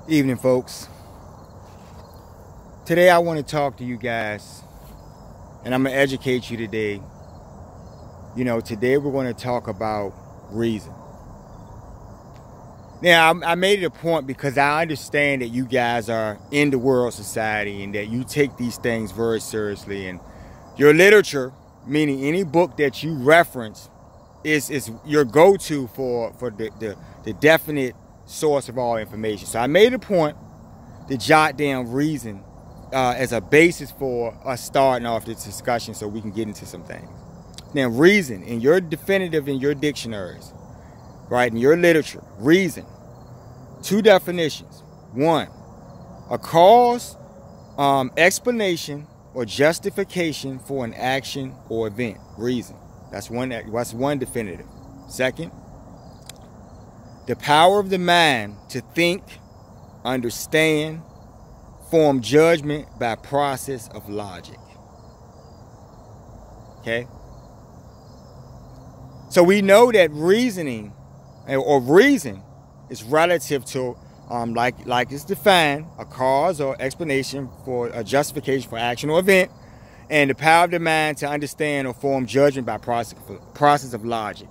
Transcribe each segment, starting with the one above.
Evening, folks. Today I want to talk to you guys, and I'm going to educate you today. Today we're going to talk about reason. Now, I made it a point because I understand that you guys are in the world society and that you take these things very seriously. And your literature, meaning any book that you reference, is your go-to for the definite source of all information. So I made a point to jot down reason as a basis for us starting off this discussion so we can get into some things. Now, reason, in your definitive, in your dictionaries, right, in your literature, reason, two definitions. One, a cause, explanation, or justification for an action or event. Reason. That's one definitive. Second, the power of the mind to think, understand, form judgment by process of logic. Okay? So we know that reasoning or reason is relative to, like it's defined, a cause or explanation for a justification for action or event, and the power of the mind to understand or form judgment by process of logic.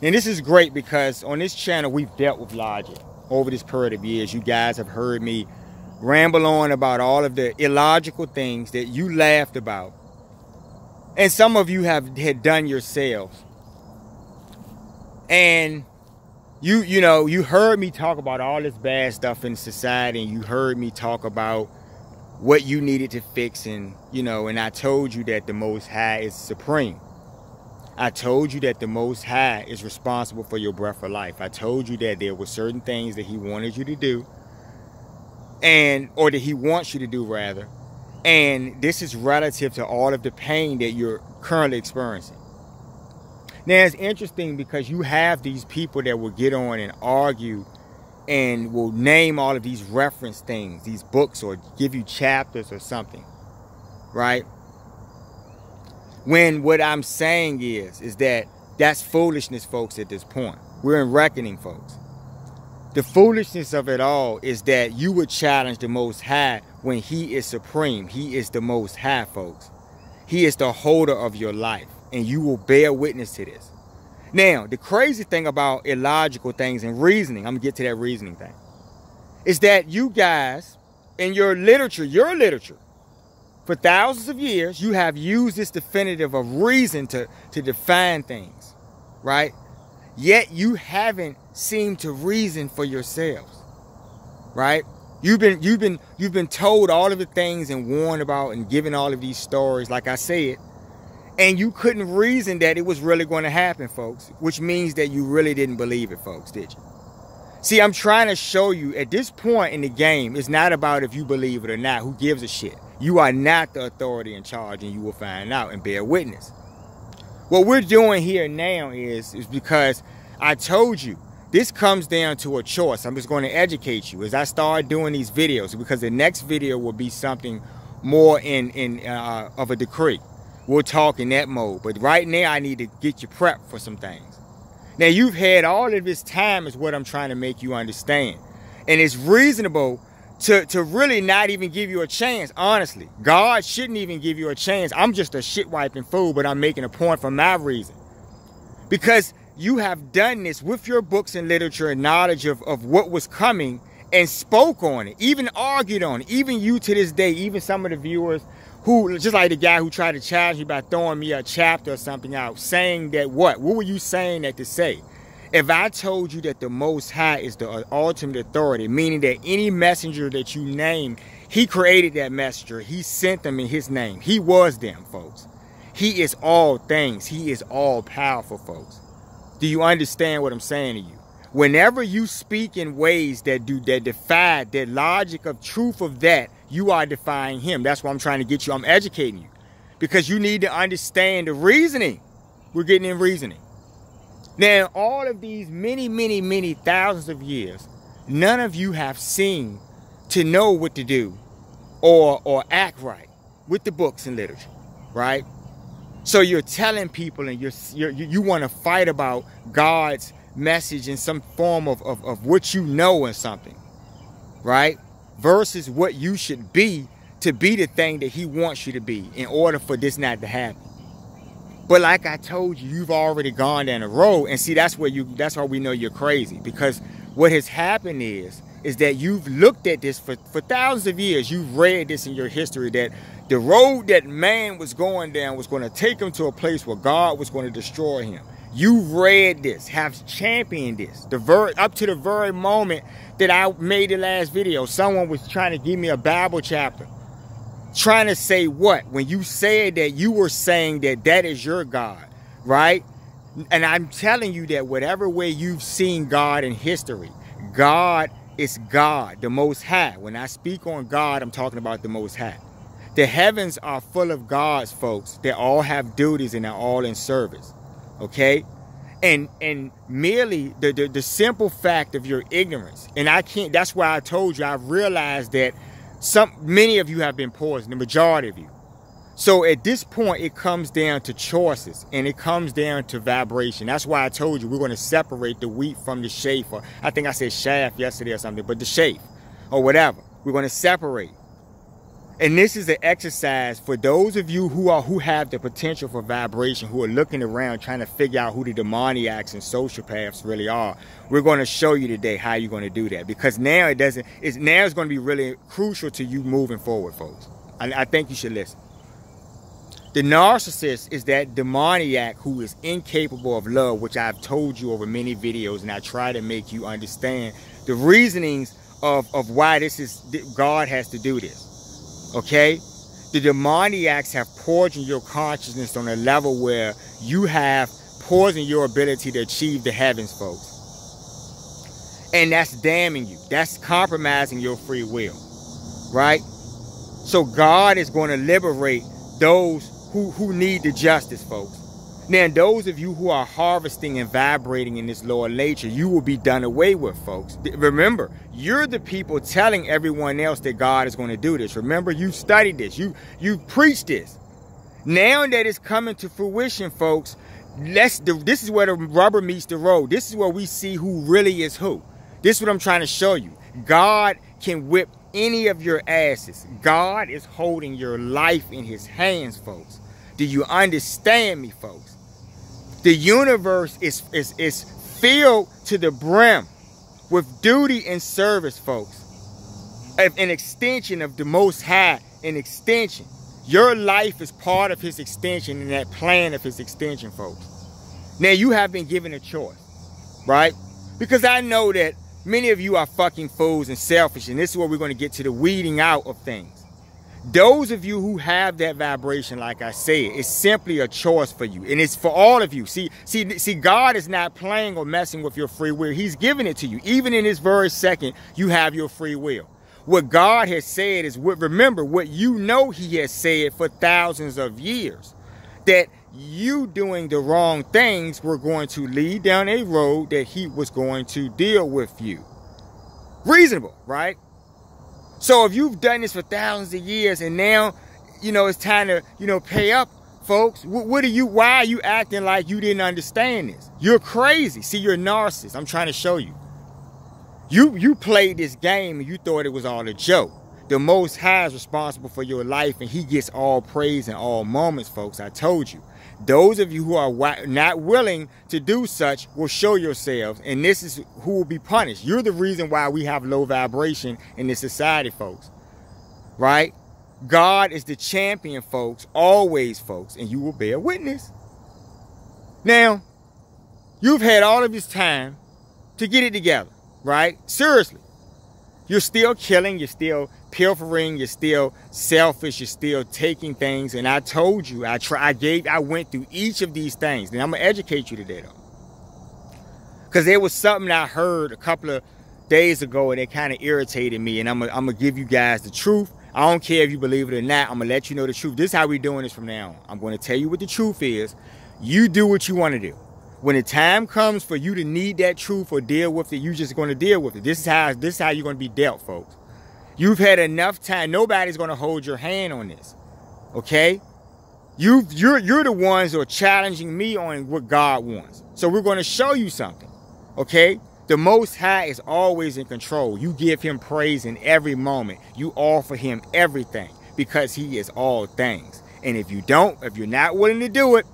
And this is great because on this channel we've dealt with logic over this period of years. You guys have heard me ramble on about all of the illogical things that you laughed about, and some of you had done yourselves. And you heard me talk about all this bad stuff in society, and you heard me talk about what you needed to fix, and I told you that the Most High is supreme. I told you that the Most High is responsible for your breath of life. I told you that there were certain things that he wanted you to do, or that he wants you to do rather, and this is relative to all of the pain that you're currently experiencing. Now, it's interesting because you have these people that will get on and argue and will name all of these reference things, these books, or give you chapters or something, right? When what I'm saying is that that's foolishness, folks, at this point. We're in reckoning, folks. The foolishness of it all is that you would challenge the Most High when he is supreme. He is the Most High, folks. He is the holder of your life, and you will bear witness to this. Now, the crazy thing about illogical things and reasoning, I'm going to get to that reasoning thing, is that you guys, in your literature, for thousands of years, you have used this definitive of reason to define things, right? Yet you haven't seemed to reason for yourselves, right? You've been told all of the things and warned about and given all of these stories, like I said, and you couldn't reason that it was really going to happen, folks, which means that you really didn't believe it, folks, did you? See, I'm trying to show you at this point in the game, it's not about if you believe it or not. Who gives a shit? You are not the authority in charge, and you will find out and bear witness. What we're doing here now is because I told you, this comes down to a choice. I'm just going to educate you as I start doing these videos, because the next video will be something more of a decree. We'll talk in that mode. But right now, I need to get you prepped for some things. Now, you've had all of this time is what I'm trying to make you understand. And it's reasonable to really not even give you a chance, honestly. God shouldn't even give you a chance. I'm just a shit-wiping fool, but I'm making a point for my reason. Because you have done this with your books and literature and knowledge of what was coming and spoke on it, even argued on it. Even you to this day, even some of the viewers who, just like the guy who tried to challenge me by throwing me a chapter or something out, saying that what were you saying that to say? If I told you that the Most High is the ultimate authority, meaning that any messenger that you name, he created that messenger, he sent them in his name. He was them, folks. He is all things. He is all powerful, folks. Do you understand what I'm saying to you? Whenever you speak in ways that defy the logic of truth of that, you are defying him. That's why I'm trying to get you. I'm educating you. Because you need to understand the reasoning. We're getting in reasoning. Now, all of these many thousands of years, none of you have seen to know what to do or act right with the books and literature, right? So you're telling people, and you want to fight about God's message in some form of what you know or something. right? Versus what you should be to be the thing that he wants you to be in order for this not to happen. But like I told you, you've already gone down the road, and see, that's why we know you're crazy, because what has happened is that you've looked at this for thousands of years. You've read this in your history, that the road that man was going down was going to take him to a place where God was going to destroy him. You've read this, have championed this, up to the very moment that I made the last video. Someone was trying to give me a Bible chapter, trying to say what? When you said that, you were saying that that is your God, right? And I'm telling you that whatever way you've seen God in history, God is God, the Most High. When I speak on God, I'm talking about the Most High. The heavens are full of gods, folks. They all have duties and they're all in service, okay? And merely the simple fact of your ignorance, and that's why I told you, I've realized that many of you have been poisoned, the majority of you. So at this point, it comes down to choices, and it comes down to vibration. That's why I told you we're going to separate the wheat from the chaff. Or I think I said shaft yesterday or something, but the chaff or whatever. We're going to separate. And this is an exercise for those of you who have the potential for vibration, who are looking around trying to figure out who the demoniacs and sociopaths really are. We're going to show you today how you're going to do that, because now it's going to be really crucial to you moving forward, folks. I think you should listen. The narcissist is that demoniac who is incapable of love, which I've told you over many videos, and I try to make you understand the reasonings of why God has to do this. Okay? The demoniacs have poisoned your consciousness on a level where you have poisoned your ability to achieve the heavens, folks. And that's damning you. That's compromising your free will. Right? So God is going to liberate those who need the justice, folks. Now, those of you who are harvesting and vibrating in this lower nature, you will be done away with, folks. Remember, you're the people telling everyone else that God is going to do this. Remember, you studied this. You preached this. Now that it's coming to fruition, folks, this is where the rubber meets the road. This is where we see who really is who. This is what I'm trying to show you. God can whip any of your asses. God is holding your life in his hands, folks. Do you understand me, folks? The universe is filled to the brim with duty and service, folks. An extension of the Most High, an extension. Your life is part of his extension and that plan of his extension, folks. Now, you have been given a choice, right? Because I know that many of you are fucking fools and selfish, and this is where we're going to get to the weeding out of things. Those of you who have that vibration, like I said, it's simply a choice for you. And it's for all of you. See, God is not playing or messing with your free will. He's giving it to you. Even in this very second, you have your free will. What God has said is, remember what you know he has said for thousands of years. That you doing the wrong things were going to lead down a road that he was going to deal with you. Reasonable, right? So if you've done this for thousands of years and now, it's time to, pay up, folks, why are you acting like you didn't understand this? You're crazy. See, you're a narcissist. I'm trying to show you. You played this game and you thought it was all a joke. The Most High is responsible for your life, and he gets all praise in all moments, folks. I told you. Those of you who are not willing to do such will show yourselves, and this is who will be punished. You're the reason why we have low vibration in this society, folks. Right? God is the champion, folks, always, folks, and you will bear witness. Now, you've had all of this time to get it together, right? Seriously. You're still killing, you're still pilfering, you're still selfish, you're still taking things. And I told you, I went through each of these things. And I'm going to educate you today, though. Because there was something I heard a couple of days ago, and it kind of irritated me. And I'm going to give you guys the truth. I don't care if you believe it or not. I'm going to let you know the truth. This is how we're doing this from now on. I'm going to tell you what the truth is. You do what you want to do. When the time comes for you to need that truth or deal with it, you're just going to deal with it. This is how you're going to be dealt, folks. You've had enough time. Nobody's going to hold your hand on this. Okay? You're the ones who are challenging me on what God wants. So we're going to show you something. Okay? The Most High is always in control. You give him praise in every moment. You offer him everything because he is all things. And if you don't, if you're not willing to do it,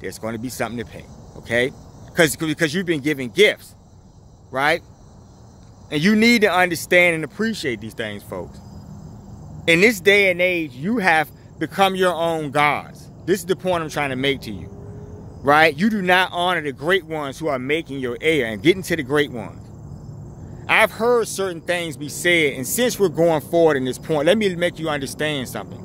there's going to be something to pay, okay? Because you've been given gifts, right? And you need to understand and appreciate these things, folks. In this day and age, you have become your own gods. This is the point I'm trying to make to you, right? You do not honor the great ones who are making your heir and getting to the great ones. I've heard certain things be said, and since we're going forward in this point, let me make you understand something.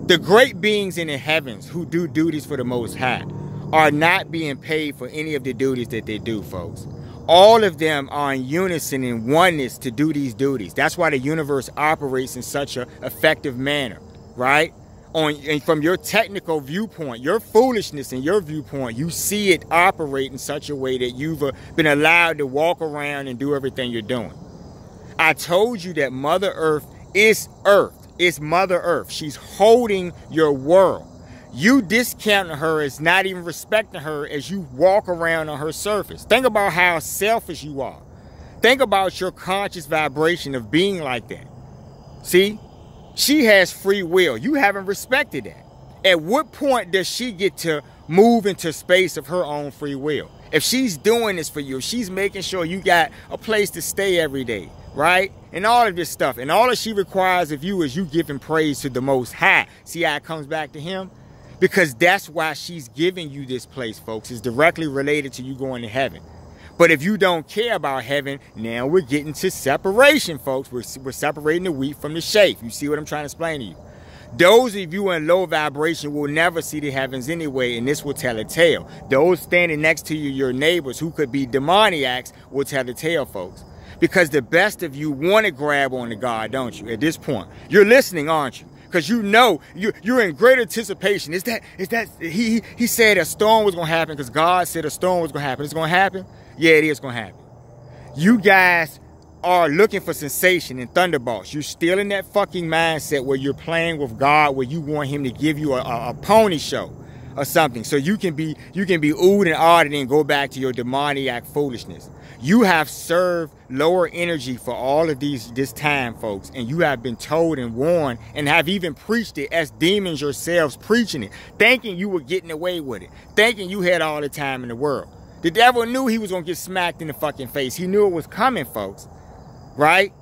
The great beings in the heavens who do duties for the Most High are not being paid for any of the duties that they do, folks. All of them are in unison and oneness to do these duties. That's why the universe operates in such an effective manner, right? And from your technical viewpoint, your foolishness and your viewpoint, you see it operate in such a way that you've been allowed to walk around and do everything you're doing. I told you that Mother Earth is Earth. It's Mother Earth. She's holding your world. You discounting her as not even respecting her as you walk around on her surface. Think about how selfish you are. Think about your conscious vibration of being like that. See? She has free will. You haven't respected that. At what point does she get to move into space of her own free will? If she's doing this for you, if she's making sure you got a place to stay every day, right? And all of this stuff. And all that she requires of you is you giving praise to the Most High. See how it comes back to him? Because that's why she's giving you this place, folks. It's directly related to you going to heaven. But if you don't care about heaven, now we're getting to separation, folks. We're separating the wheat from the chaff. You see what I'm trying to explain to you? Those of you in low vibration will never see the heavens anyway, and this will tell a tale. Those standing next to you, your neighbors, who could be demoniacs, will tell the tale, folks. Because the best of you want to grab on to God, don't you? At this point, you're listening, aren't you? Because you know you're in great anticipation. He said a storm was going to happen because God said a storm was going to happen. It's going to happen? Yeah, it is going to happen. You guys are looking for sensation and thunderbolts. You're still in that fucking mindset where you're playing with God, where you want him to give you a pony show or something. So you can be oohed and awed and then go back to your demoniac foolishness. You have served lower energy for all of this time, folks, and you have been told and warned and have even preached it as demons yourselves, preaching it, thinking you were getting away with it, thinking you had all the time in the world. The devil knew he was going to get smacked in the fucking face. He knew it was coming, folks, right?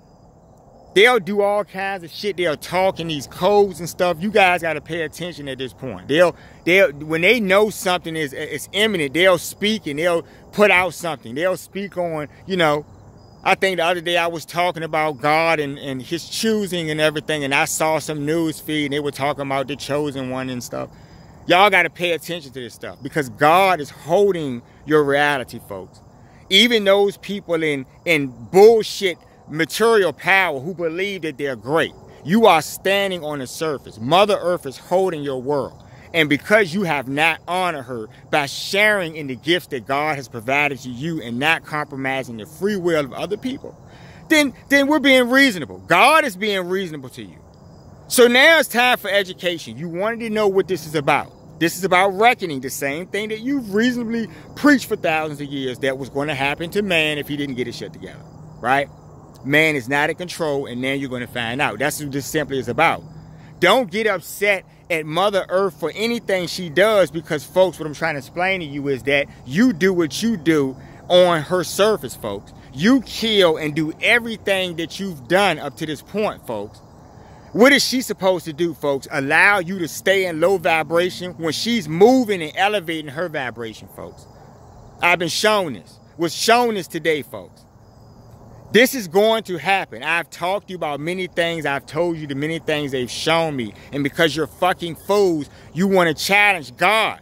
They'll do all kinds of shit. They'll talk in these codes and stuff. You guys got to pay attention at this point. They'll when they know something is imminent, they'll speak and they'll put out something. They'll speak on, you know, I think the other day I was talking about God and his choosing and everything, and I saw some news feed and they were talking about the chosen one and stuff. Y'all got to pay attention to this stuff because God is holding your reality, folks. Even those people in bullshit material power who believe that they're great. You are standing on the surface. Mother Earth is holding your world. And because you have not honored her by sharing in the gifts that God has provided to you and not compromising the free will of other people, then we're being reasonable. God is being reasonable to you. So now it's time for education. You wanted to know what this is about. This is about reckoning, the same thing that you've reasonably preached for thousands of years that was going to happen to man if he didn't get his shit together, right? Man is not in control, and now you're going to find out. That's what this simply is about. Don't get upset at Mother Earth for anything she does because, folks, what I'm trying to explain to you is that you do what you do on her surface, folks. You kill and do everything that you've done up to this point, folks. What is she supposed to do, folks? Allow you to stay in low vibration when she's moving and elevating her vibration, folks. I've been shown this. Was shown this today, folks. This is going to happen. I've talked to you about many things. I've told you the many things they've shown me. And because you're fucking fools, you want to challenge God.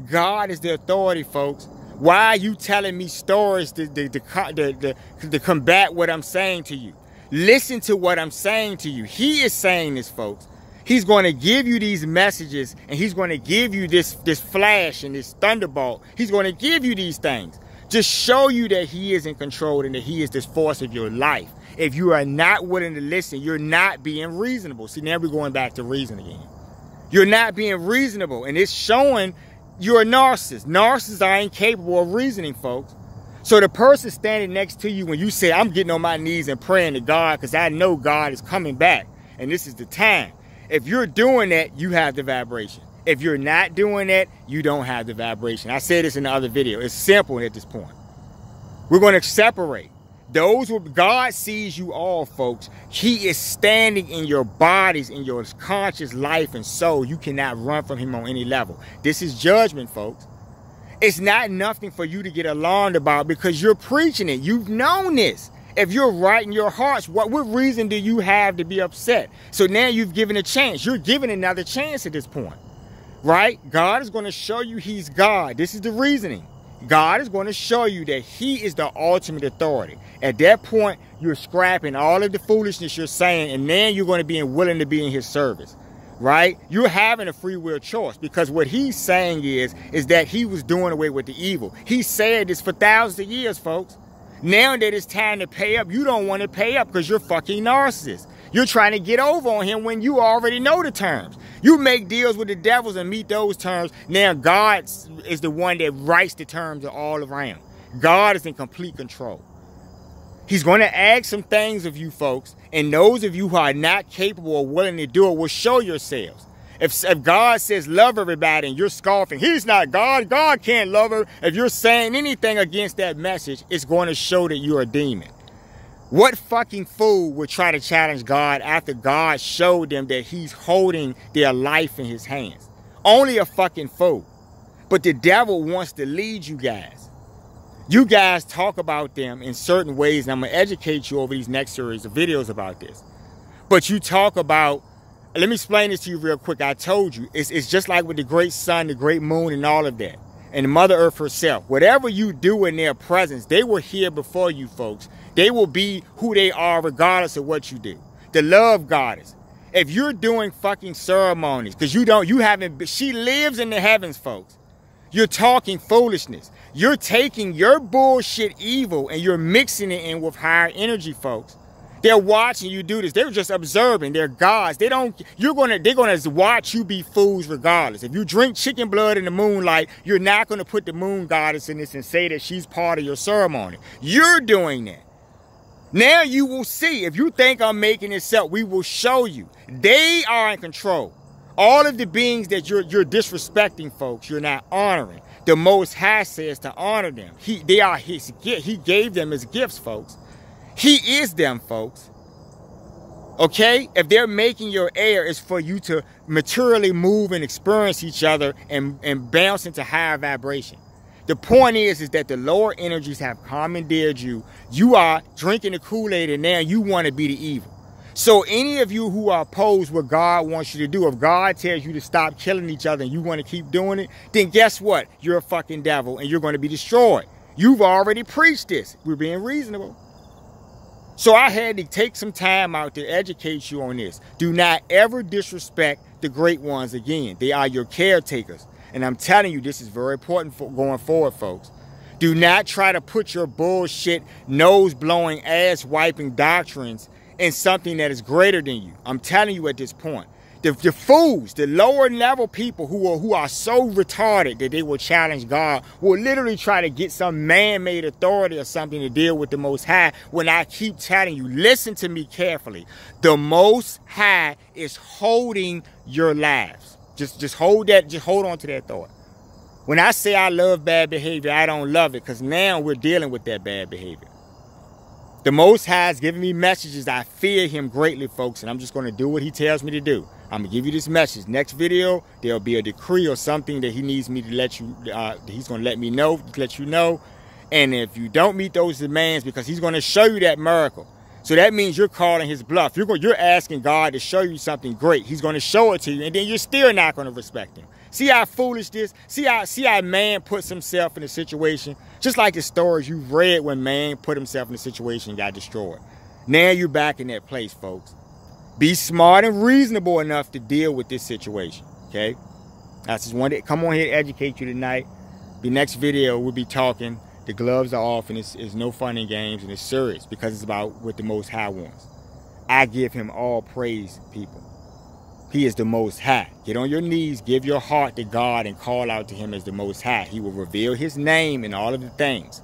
God is the authority, folks. Why are you telling me stories to combat what I'm saying to you? Listen to what I'm saying to you. He is saying this, folks. He's going to give you these messages, and he's going to give you this flash and this thunderbolt. He's going to give you these things. Just show you that he is in control and that he is this force of your life. If you are not willing to listen, you're not being reasonable. See, now we're going back to reason again. You're not being reasonable, and it's showing you're a narcissist. Narcissists are incapable of reasoning, folks. So the person standing next to you when you say, I'm getting on my knees and praying to God because I know God is coming back and this is the time. If you're doing that, you have the vibration. If you're not doing that, you don't have the vibration. I said this in the other video. It's simple at this point. We're going to separate. Those who God sees you all, folks. He is standing in your bodies, in your conscious life and soul. You cannot run from him on any level. This is judgment, folks. It's not nothing for you to get alarmed about because you're preaching it. You've known this. If you're right in your hearts, what reason do you have to be upset? So now you've given a chance. You're giving another chance at this point, right? God is going to show you he's God. This is the reasoning. God is going to show you that he is the ultimate authority. At that point, you're scrapping all of the foolishness you're saying, and then you're going to be willing to be in his service, right? You're having a free will choice because what he's saying is that he was doing away with the evil. He said this for thousands of years, folks. Now that it's time to pay up, you don't want to pay up because you're fucking narcissist. You're trying to get over on him when you already know the terms. You make deals with the devils and meet those terms. Now God is the one that writes the terms all around. God is in complete control. He's going to ask some things of you folks, and those of you who are not capable or willing to do it will show yourselves. If God says love everybody and you're scoffing, he's not God. God can't love her. If you're saying anything against that message, it's going to show that you're a demon. What fucking fool would try to challenge God after God showed them that he's holding their life in his hands? Only a fucking fool. But the devil wants to lead you guys. You guys talk about them in certain ways, and I'm going to educate you over these next series of videos about this. But you talk about, let me explain this to you real quick. I told you, it's just like with the great sun, the great moon, and all of that. And Mother Earth herself. Whatever you do in their presence, they were here before you folks. They will be who they are regardless of what you do. The love goddess. If you're doing fucking ceremonies, because she lives in the heavens, folks. You're talking foolishness. You're taking your bullshit evil and you're mixing it in with higher energy, folks. They're watching you do this. They're just observing. They're gods. They're gonna watch you be fools regardless. If you drink chicken blood in the moonlight, you're not gonna put the moon goddess in this and say that she's part of your ceremony. You're doing that. Now you will see. If you think I'm making this up, we will show you. They are in control. All of the beings that you're disrespecting, folks, you're not honoring. The Most High says to honor them. They are his gift. He gave them his gifts, folks. He is them, folks. Okay? If they're making your air, it's for you to materially move and experience each other and bounce into higher vibration. The point is that the lower energies have commandeered you. You are drinking the Kool-Aid and now you want to be the evil. So any of you who are opposed what God wants you to do, if God tells you to stop killing each other and you want to keep doing it, then guess what? You're a fucking devil and you're going to be destroyed. You've already preached this. We're being reasonable. So I had to take some time out to educate you on this. Do not ever disrespect the great ones again. They are your caretakers. And I'm telling you, this is very important for going forward, folks. Do not try to put your bullshit, nose-blowing, ass-wiping doctrines in something that is greater than you. I'm telling you at this point. The fools, the lower level people who are so retarded that they will challenge God, will literally try to get some man-made authority or something to deal with the Most High, when I keep telling you, listen to me carefully. The Most High is holding your lives. Just hold that, just hold on to that thought. When I say I love bad behavior, I don't love it, because now we're dealing with that bad behavior. The Most High is giving me messages. I fear him greatly, folks, and I'm just going to do what he tells me to do. I'm going to give you this message. Next video, there'll be a decree or something that he needs me to let you, he's going to let me know, let you know. And if you don't meet those demands, because he's going to show you that miracle. So that means you're calling his bluff. You're asking God to show you something great. He's going to show it to you, and then you're still not going to respect him. See how foolish this? See how man puts himself in a situation, just like the stories you've read when man put himself in a situation and got destroyed. Now you're back in that place, folks. Be smart and reasonable enough to deal with this situation, okay? I just wanted to come on here to educate you tonight. The next video, we'll be talking. The gloves are off, and it's no fun and games, and it's serious because it's about what the Most High wants. I give him all praise, people. He is the Most High. Get on your knees, give your heart to God, and call out to him as the Most High. He will reveal his name and all of the things.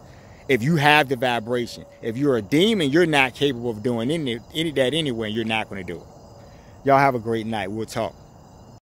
If you have the vibration, if you're a demon, you're not capable of doing any of that anyway, and you're not going to do it. Y'all have a great night. We'll talk.